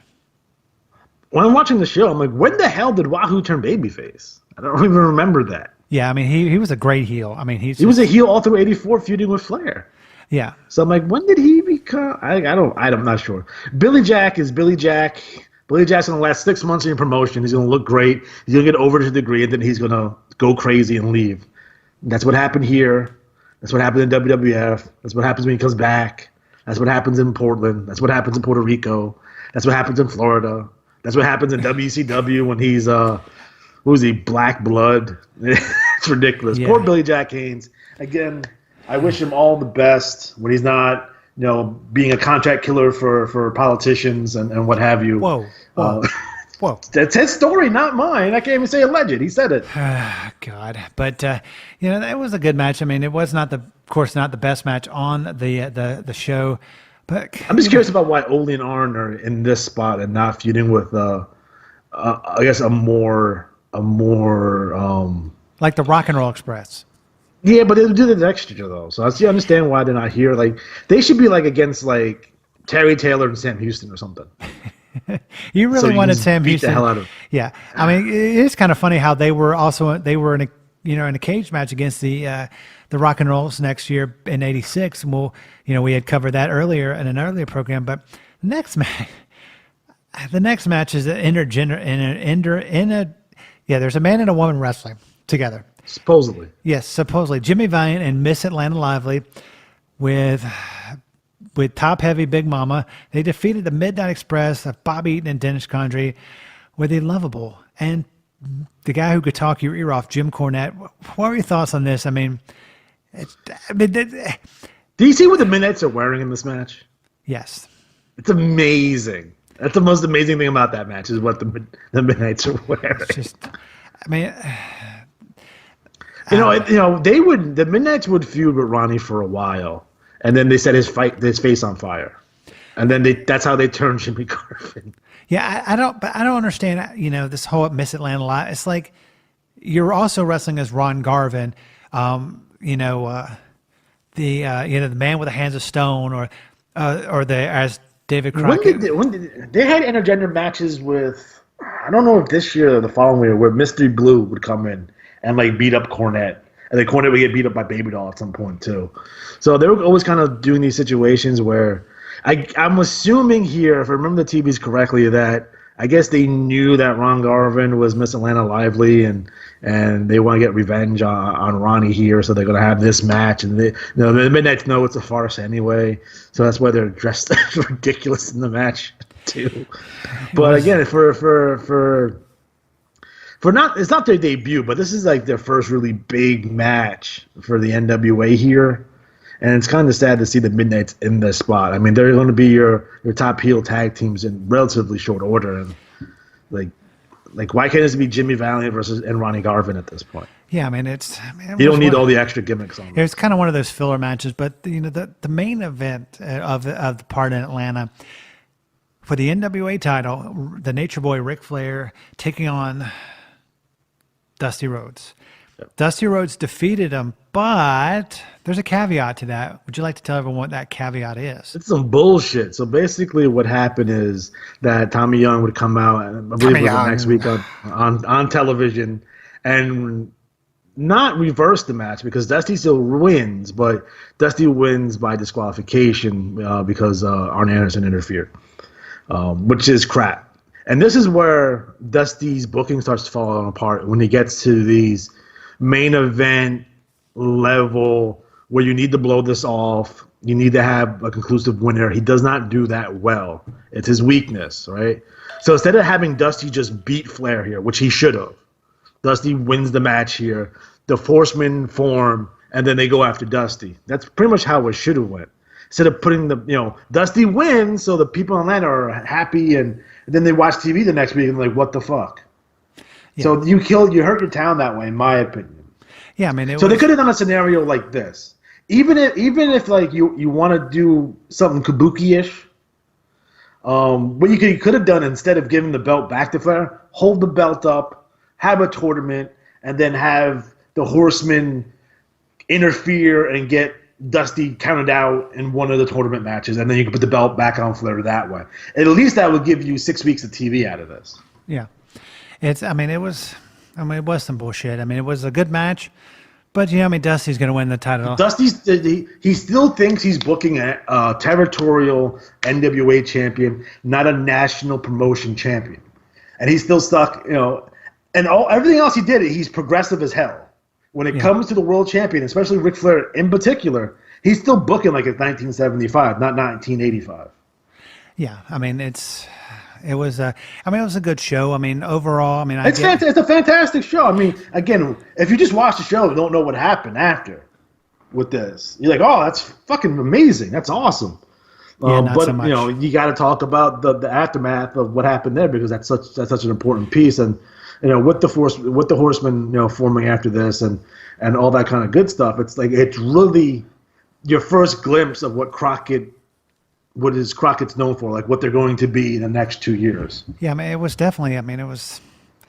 When I'm watching the show, I'm like, when the hell did Wahoo turn babyface? I don't even remember that. Yeah, I mean, he was a great heel. I mean, he was a heel all through '84, feuding with Flair. Yeah. So I'm like, when did he become? I'm not sure. Billy Jack is Billy Jack. Billy Jack's going to last 6 months in your promotion. He's going to look great. He's going to get over to a degree, and then he's going to go crazy and leave. That's what happened here. That's what happened in WWF. That's what happens when he comes back. That's what happens in Portland. That's what happens in Puerto Rico. That's what happens in Florida. That's what happens in WCW when he's who's he? Black Blood. It's ridiculous. Yeah. Poor Billy Jack Haynes. Again, I wish him all the best when he's not, being a contract killer for politicians and what have you. Whoa. Whoa. That's his story, not mine. I can't even say alleged. He said it. God. But, that was a good match. I mean, it was not the best match on the show. But I'm just curious about why Ole and Arn are in this spot and not feuding with, I guess, a more like the Rock and Roll Express. Yeah, but they do the extra though, so I understand why they're not here. Like they should be like against like Terry Taylor and Sam Houston or something. You really wanted Sam Houston. The hell out of. Yeah, I mean it's kind of funny how they were in a cage match against the Rock and Rolls next year in '86. Well, we had covered that earlier in an earlier program, but the next match is an intergender there's a man and a woman wrestling together. Supposedly. Yes, supposedly. Jimmy Valiant and Miss Atlanta Lively with top heavy Big Mama. They defeated the Midnight Express of Bob Eaton and Dennis Condrey with a lovable and the guy who could talk your ear off, Jim Cornette. What are your thoughts on this? I mean, do you see what the Midnights are wearing in this match? Yes. It's amazing. That's the most amazing thing about that match is what the Midnights are wearing. It's just, I mean, the Midnights would feud with Ronnie for a while, and then they set his face on fire, and then that's how they turned Jimmy Garvin. Yeah, I don't understand. This whole Miss Atlanta Live. It's like you're also wrestling as Ron Garvin. The man with the hands of stone, or as David Crockett. When they had intergender matches with, I don't know if this year or the following year, where Mystery Blue would come in and like beat up Cornette, and then Cornette would get beat up by Baby Doll at some point too. So they were always kind of doing these situations where I'm assuming here, if I remember the TVs correctly, that I guess they knew that Ron Garvin was Miss Atlanta Lively, and they want to get revenge on Ronnie here, so they're going to have this match. And the Midnights know it's a farce anyway, so that's why they're dressed ridiculous in the match too. But again, for not, it's not their debut, but this is like their first really big match for the NWA here. And it's kind of sad to see the Midnights in this spot. I mean, they're going to be your top heel tag teams in relatively short order. And like why can't this be Jimmy Valiant and Ronnie Garvin at this point? Yeah, I mean, you don't need all the extra gimmicks on it. It was kind of one of those filler matches, but the main event of the part in Atlanta for the NWA title, the Nature Boy Ric Flair taking on Dusty Rhodes. Yep. Dusty Rhodes defeated him, but there's a caveat to that. Would you like to tell everyone what that caveat is? It's some bullshit. So basically what happened is that Tommy Young would come out, and I believe it was the next week on television, and not reverse the match because Dusty still wins, but Dusty wins by disqualification because Arn Anderson interfered, which is crap. And this is where Dusty's booking starts falling apart when he gets to these main event level where you need to blow this off. You need to have a conclusive winner. He does not do that well. It's his weakness, right? So instead of having Dusty just beat Flair here, which he should have, Dusty wins the match here. The Horsemen form, and then they go after Dusty. That's pretty much how it should have went. Instead of putting Dusty wins, so the people in Atlanta are happy, and then they watch TV the next week and like, what the fuck? Yeah. So you hurt your town that way, in my opinion. Yeah, I mean, they could have done a scenario like this. Even if like you want to do something kabuki-ish, what you could have done instead of giving the belt back to Flair, hold the belt up, have a tournament, and then have the Horsemen interfere and get Dusty counted out in one of the tournament matches, and then you can put the belt back on Flair that way. At least that would give you 6 weeks of TV out of this. Yeah, it was some bullshit. I mean, it was a good match, but Dusty's going to win the title. He still thinks he's booking a territorial NWA champion, not a national promotion champion, and he's still stuck. And everything else he did, he's progressive as hell. When it comes to the world champion, especially Ric Flair in particular, he's still booking like it's 1975, not 1985. Yeah, I mean it was a good show. I mean overall, it's a fantastic show. I mean, again, if you just watch the show and don't know what happened after with this, you're like, oh, that's fucking amazing. That's awesome. Not so much. You got to talk about the aftermath of what happened there because that's such an important piece. And with the Horsemen, forming after this and all that kind of good stuff, it's like it's really your first glimpse of what Crockett's known for, like what they're going to be in the next 2 years. Yeah, it was definitely. It was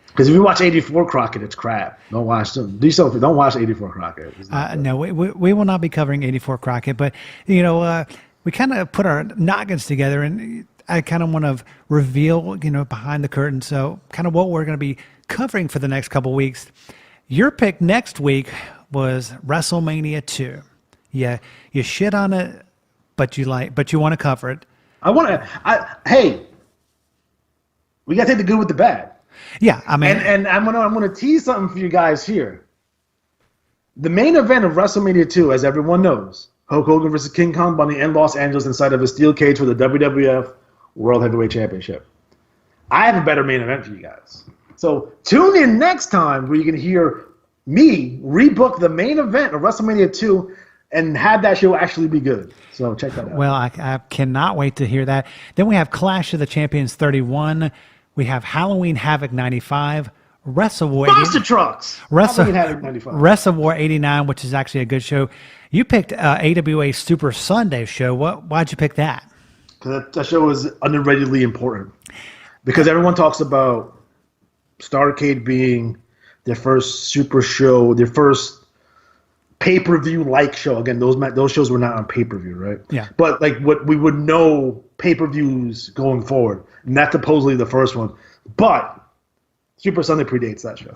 because if you watch '84 Crockett, it's crap. Don't watch them. Don't watch '84 Crockett. No, we will not be covering '84 Crockett, but we kind of put our noggins together and. I kind of want to reveal, behind the curtain. So kind of what we're going to be covering for the next couple of weeks. Your pick next week was WrestleMania 2. Yeah, you shit on it, but you want to cover it. Hey, we got to take the good with the bad. Yeah, I mean, and I'm gonna tease something for you guys here. The main event of WrestleMania 2, as everyone knows, Hulk Hogan versus King Kong Bundy in Los Angeles inside of a steel cage for the WWF World Heavyweight Championship. I have a better main event for you guys. So tune in next time where you can hear me rebook the main event of WrestleMania 2 and have that show actually be good. So check that out. Well, I cannot wait to hear that. Then we have Clash of the Champions 31. We have Halloween Havoc 95. Wrestle War Monster Trucks. Wrestle War 89, which is actually a good show. You picked AWA Super Sunday show. Why'd you pick that? Because that show is underratedly important. Because everyone talks about Starrcade being their first super show, their first pay-per-view like show. Again, those shows were not on pay-per-view, right? Yeah. But like what we would know pay-per-views going forward, and that's supposedly the first one. But Super Sunday predates that show.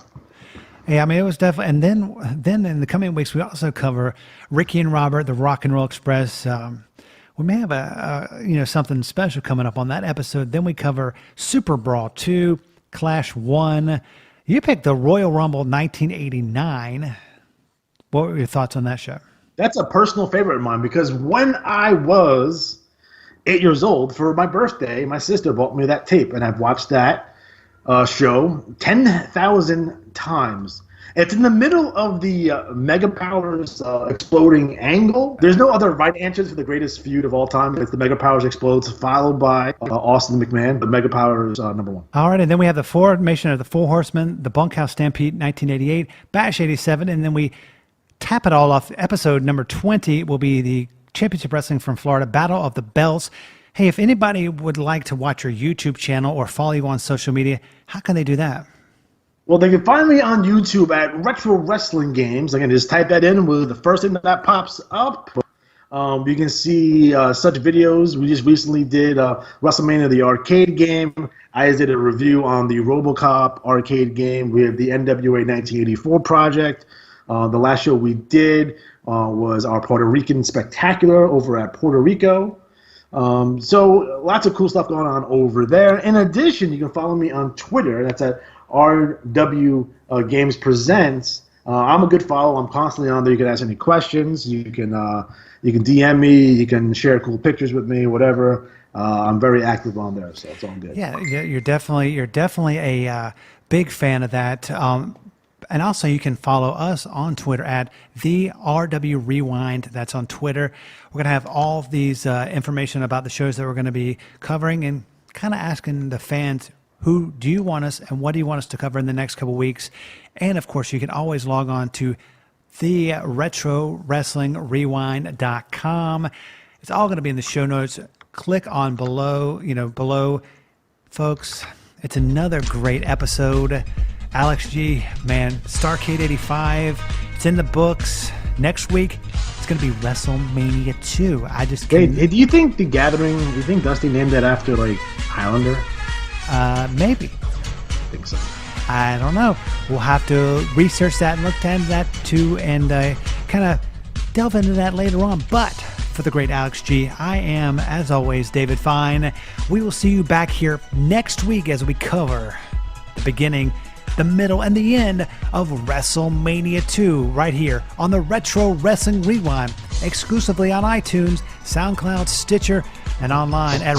Yeah, it was definitely. And then in the coming weeks, we also cover Ricky and Robert, the Rock and Roll Express. We may have something special coming up on that episode. Then we cover Super Brawl 2, Clash 1. You picked the Royal Rumble 1989. What were your thoughts on that show? That's a personal favorite of mine because when I was 8 years old for my birthday, my sister bought me that tape, and I've watched that show 10,000 times. It's in the middle of the Mega Powers exploding angle. There's no other right answers for the greatest feud of all time. It's the Mega Powers explodes, followed by Austin McMahon, the Mega Powers number one. All right, and then we have the formation of the Four Horsemen, the Bunkhouse Stampede 1988, Bash 87, and then we tap it all off. Episode number 20 will be the Championship Wrestling from Florida, Battle of the Belts. Hey, if anybody would like to watch your YouTube channel or follow you on social media, how can they do that? Well, they can find me on YouTube at Retro Wrestling Games. Again, just type that in with the first thing that pops up. You can see such videos. We just recently did WrestleMania, the arcade game. I just did a review on the RoboCop arcade game. We have the NWA 1984 project. The last show we did was our Puerto Rican Spectacular over at Puerto Rico. So lots of cool stuff going on over there. In addition, you can follow me on Twitter. That's at RW Games Presents. I'm a good follow. I'm constantly on there. You can ask any questions. You can DM me. You can share cool pictures with me. Whatever. I'm very active on there, so it's all good. Yeah, you're definitely a big fan of that. And also, you can follow us on Twitter at the RW Rewind. That's on Twitter. We're going to have all of these information about the shows that we're going to be covering and kind of asking the fans, who do you want us and what do you want us to cover in the next couple weeks? And, of course, you can always log on to the RetroWrestlingRewind.com. It's all going to be in the show notes. Click on below, folks. It's another great episode. Alex G, man, Starrcade 85. It's in the books. Next week, it's going to be WrestleMania 2. I just Hey, can't... do you think The Gathering, do you think Dusty named that after, like, Highlander? Maybe. I think so. I don't know. We'll have to research that and look into that too, and kind of delve into that later on. But for the great Alex G, I am, as always, David Fine. We will see you back here next week as we cover the beginning, the middle, and the end of WrestleMania 2 right here on the Retro Wrestling Rewind, exclusively on iTunes, SoundCloud, Stitcher, and online at